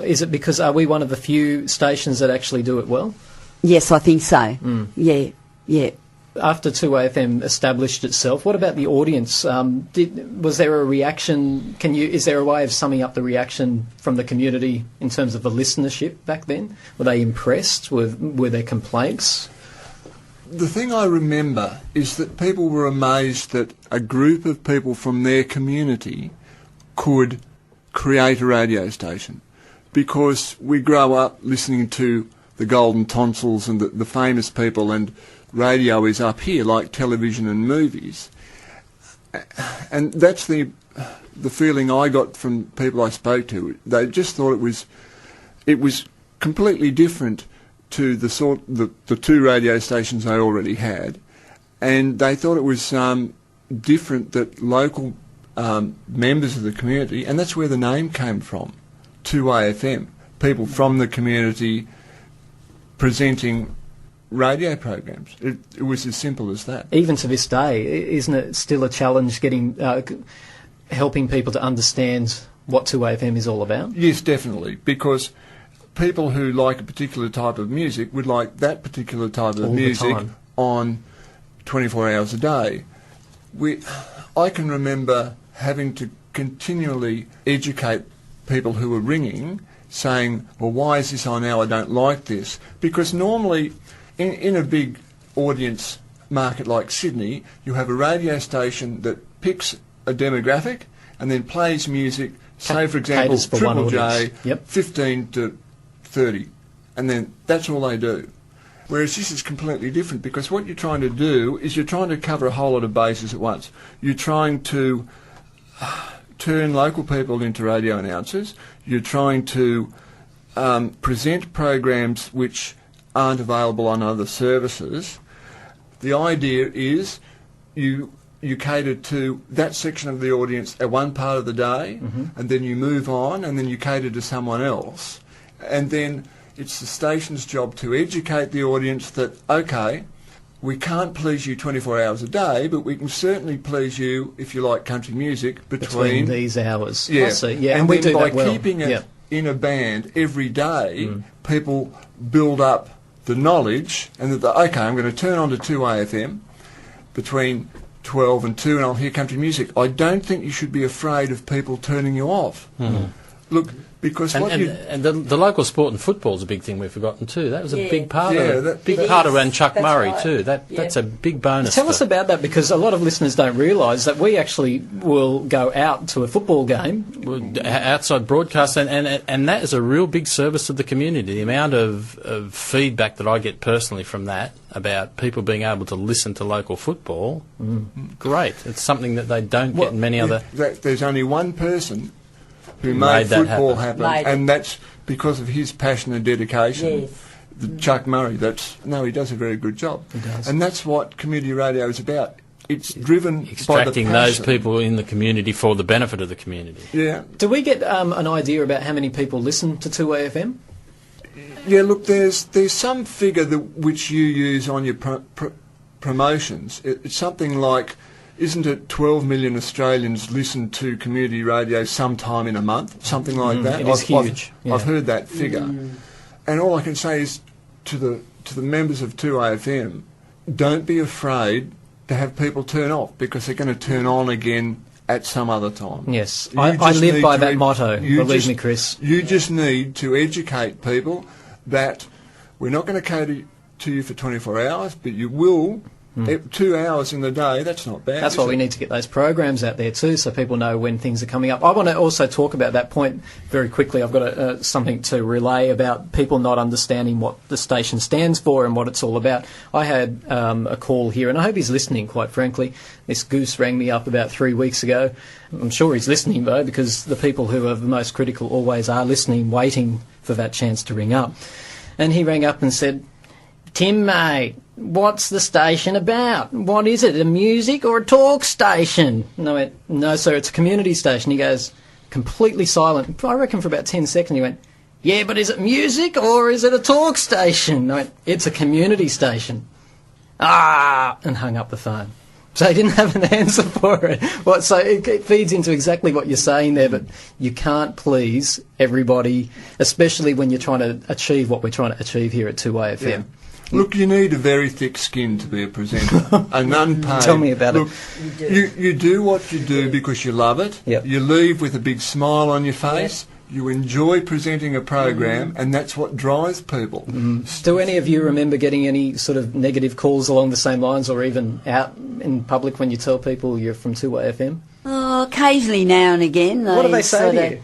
Is it because are we one of the few stations that actually do it well? Yes, I think so. Yeah. After 2WAYFM established itself, what about the audience? Was there a reaction? Is there a way of summing up the reaction from the community in terms of the listenership back then? Were they impressed? Were there complaints? The thing I remember is that people were amazed that a group of people from their community could create a radio station, because we grow up listening to the Golden Tonsils and the famous people, and radio is up here like television and movies. And that's the feeling I got from people I spoke to. They just thought it was completely different to the two radio stations they already had, and they thought it was different that local members of the community, and that's where the name came from, 2WAYFM, people from the community presenting radio programs. It was as simple as that. Even to this day, isn't it still a challenge helping people to understand what 2WAYFM is all about? Yes, definitely, because people who like a particular type of music would like that particular type of music on 24 hours a day. I can remember having to continually educate people who were ringing, saying, well, why is this on now? I don't like this. Because normally, in a big audience market like Sydney, you have a radio station that picks a demographic and then plays music, say, for example, Triple J, 15 to 30, and then that's all they do. Whereas this is completely different, because what you're trying to do is you're trying to cover a whole lot of bases at once. You're trying to turn local people into radio announcers. You're trying to present programs which aren't available on other services. The idea is you cater to that section of the audience at one part of the day, and then you move on, and then you cater to someone else. And then it's the station's job to educate the audience that, okay, we can't please you 24 hours a day, but we can certainly please you, if you like country music, between these hours. Yeah. I see. Yeah, and we then do by that well. keeping it in a band every day, people build up the knowledge, and that, okay, I'm going to turn on to 2AFM between 12 and 2 and I'll hear country music. I don't think you should be afraid of people turning you off. Look, because the local sport and football is a big thing we've forgotten too. That was a big part of it. Big part around Chuck Murray too. That's a big bonus. Tell us about that, because a lot of listeners don't realise that we actually will go out to a football game, outside broadcast, and that is a real big service to the community. The amount of feedback that I get personally from that about people being able to listen to local football, great. It's something that they don't get in many other. There's only one person who made football happen, and that's because of his passion and dedication. Chuck Murray. He does a very good job. He does. And that's what community radio is about. It's driven extracting by the passion. those people in the community for the benefit of the community. Yeah. Do we get an idea about how many people listen to 2AFM? Yeah, look, there's some figure which you use on your promotions. It's something like, isn't it 12 million Australians listen to community radio sometime in a month? Something like that. It is huge. I've heard that figure. And all I can say is to the members of 2AFM, don't be afraid to have people turn off, because they're going to turn on again at some other time. Yes, I live by that motto, believe me, Chris. You just need to educate people that we're not going to cater to you for 24 hours, but you will. 2 hours in the day, that's not bad. That's why we need to get those programs out there too, so people know when things are coming up. I want to also talk about that point very quickly. I've got something to relay about people not understanding what the station stands for and what it's all about. I had a call here, and I hope he's listening, quite frankly. This goose rang me up about 3 weeks ago. I'm sure he's listening, though, because the people who are the most critical always are listening, waiting for that chance to ring up. And he rang up and said, "Tim, mate, what's the station about? What is it, a music or a talk station?" And I went, "No, sir, it's a community station." He goes, completely silent, I reckon for about 10 seconds. He went, "Yeah, but is it music or is it a talk station?" And I went, "It's a community station." And hung up the phone. So he didn't have an answer for it. Well, so it feeds into exactly what you're saying there, but you can't please everybody, especially when you're trying to achieve what we're trying to achieve here at 2WAYFM. Yeah. Look, you need a very thick skin to be a presenter. An unpaid. Tell me about it. it. You do what you do because you love it. Yep. You leave with a big smile on your face. Yep. You enjoy presenting a program, and that's what drives people. Do any of you remember getting any sort of negative calls along the same lines, or even out in public when you tell people you're from 2WAYFM? Oh, occasionally now and again. What do they say to you?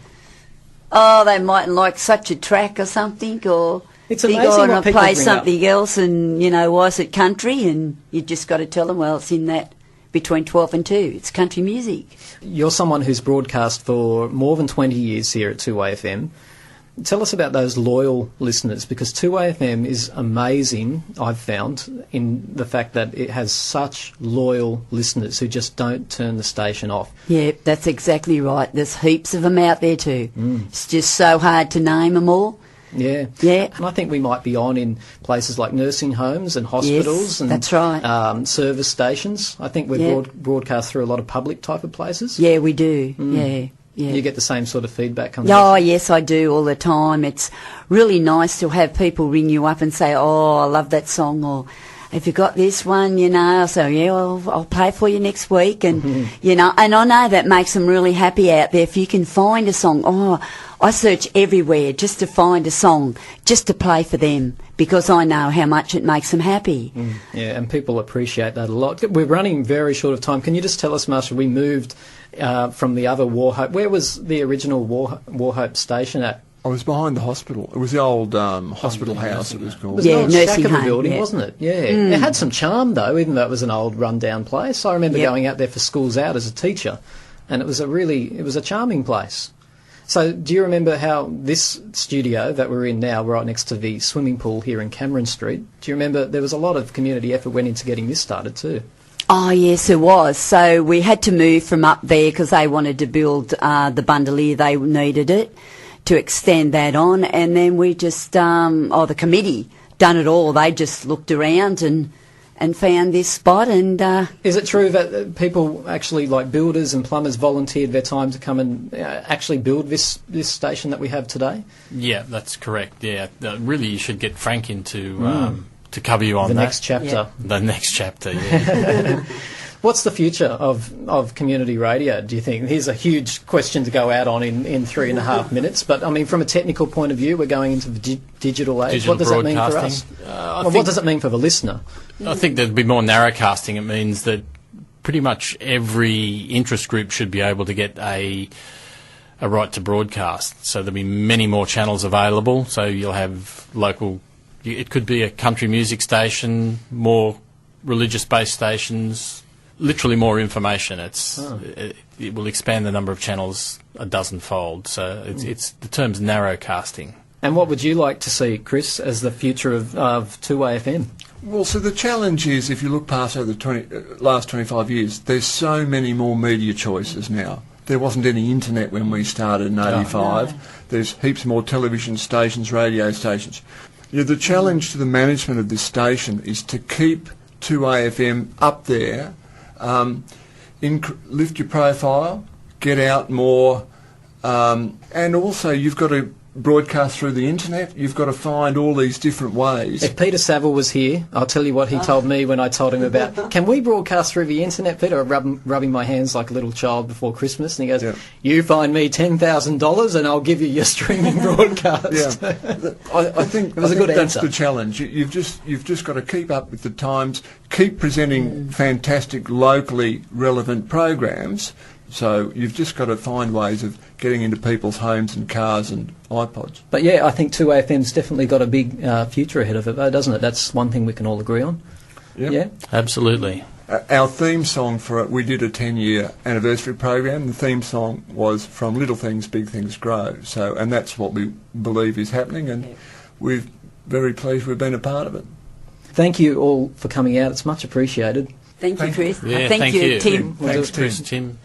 Oh, they mightn't like such a track or something, or it's they amazing go on what to people play bring something up. else, and, you know, why is it country? And you just got to tell them, well, it's in that between 12 and 2. It's country music. You're someone who's broadcast for more than 20 years here at 2WAYFM. Tell us about those loyal listeners, because 2WAYFM is amazing, I've found, in the fact that it has such loyal listeners who just don't turn the station off. Yeah, that's exactly right. There's heaps of them out there too. It's just so hard to name them all. Yeah. Yeah. And I think we might be on in places like nursing homes and hospitals. Yes, and that's right. Service stations. I think we're broadcast through a lot of public type of places. Yeah, we do. Yeah. Yeah. You get the same sort of feedback coming Oh, yes, I do all the time. It's really nice to have people ring you up and say, oh, I love that song, or have you got this one, you know? So, yeah, I'll play it for you next week. And, you know, and I know that makes them really happy out there. If you can find a song, I search everywhere just to find a song, just to play for them, because I know how much it makes them happy. Yeah, and people appreciate that a lot. We're running very short of time. Can you just tell us, Marsha, we moved from the other War Hope. Where was the original War Hope station at? I was behind the hospital. It was the old hospital house, it was called. It was an old nursing shack of a home, building, wasn't it? Yeah. It had some charm, though, even though it was an old, run-down place. I remember going out there for schools out as a teacher, and it was a charming place. So do you remember how this studio that we're in now, right next to the swimming pool here in Cameron Street, do you remember there was a lot of community effort went into getting this started too? Oh, yes, it was. So we had to move from up there because they wanted to build the bundalier. They needed it to extend that on. And then we just, the committee done it all. They just looked around and found this spot. And is it true that people actually, like builders and plumbers, volunteered their time to come and actually build this station that we have today? Yeah, that's correct. Yeah, really, you should get Frank in to cover you on the that. next chapter. Yeah. The next chapter. Yeah. What's the future of community radio, do you think? Here's a huge question to go out on in 3.5 minutes, but I mean, from a technical point of view, we're going into the digital age. What does that mean for us? What does it mean for the listener? I think there'd be more narrowcasting. It means that pretty much every interest group should be able to get a right to broadcast. So there'll be many more channels available. So you'll have local. It could be a country music station, more religious-based stations. Literally more information. It will expand the number of channels a dozenfold. So it's the term's narrowcasting. And what would you like to see, Chris, as the future of 2WAYFM? Well, so the challenge is, if you look past over the last 25 years, there's so many more media choices now. There wasn't any internet when we started in 85. No. There's heaps more television stations, radio stations. Yeah, the challenge to the management of this station is to keep 2WAYFM up there. Lift your profile, get out more, and also you've got to broadcast through the internet. You've got to find all these different ways. If Peter Saville was here, I'll tell you what he told me when I told him about, can we broadcast through the internet, Peter? I'm rubbing my hands like a little child before Christmas, and he goes, you find me $10,000 and I'll give you your streaming broadcast. I think, it was a good that's answer. the challenge. You've just got to keep up with the times, keep presenting fantastic, locally relevant programs. So you've just got to find ways of getting into people's homes and cars and iPods. But yeah, I think 2AFM's definitely got a big future ahead of it, though, doesn't it? That's one thing we can all agree on. Yep. Yeah, absolutely. Our theme song for it, we did a 10-year anniversary program. The theme song was From Little Things, Big Things Grow. So, and that's what we believe is happening, and we're very pleased we've been a part of it. Thank you all for coming out. It's much appreciated. Thank you, Chris. Yeah, thank you, Tim. Thanks, Chris, Tim.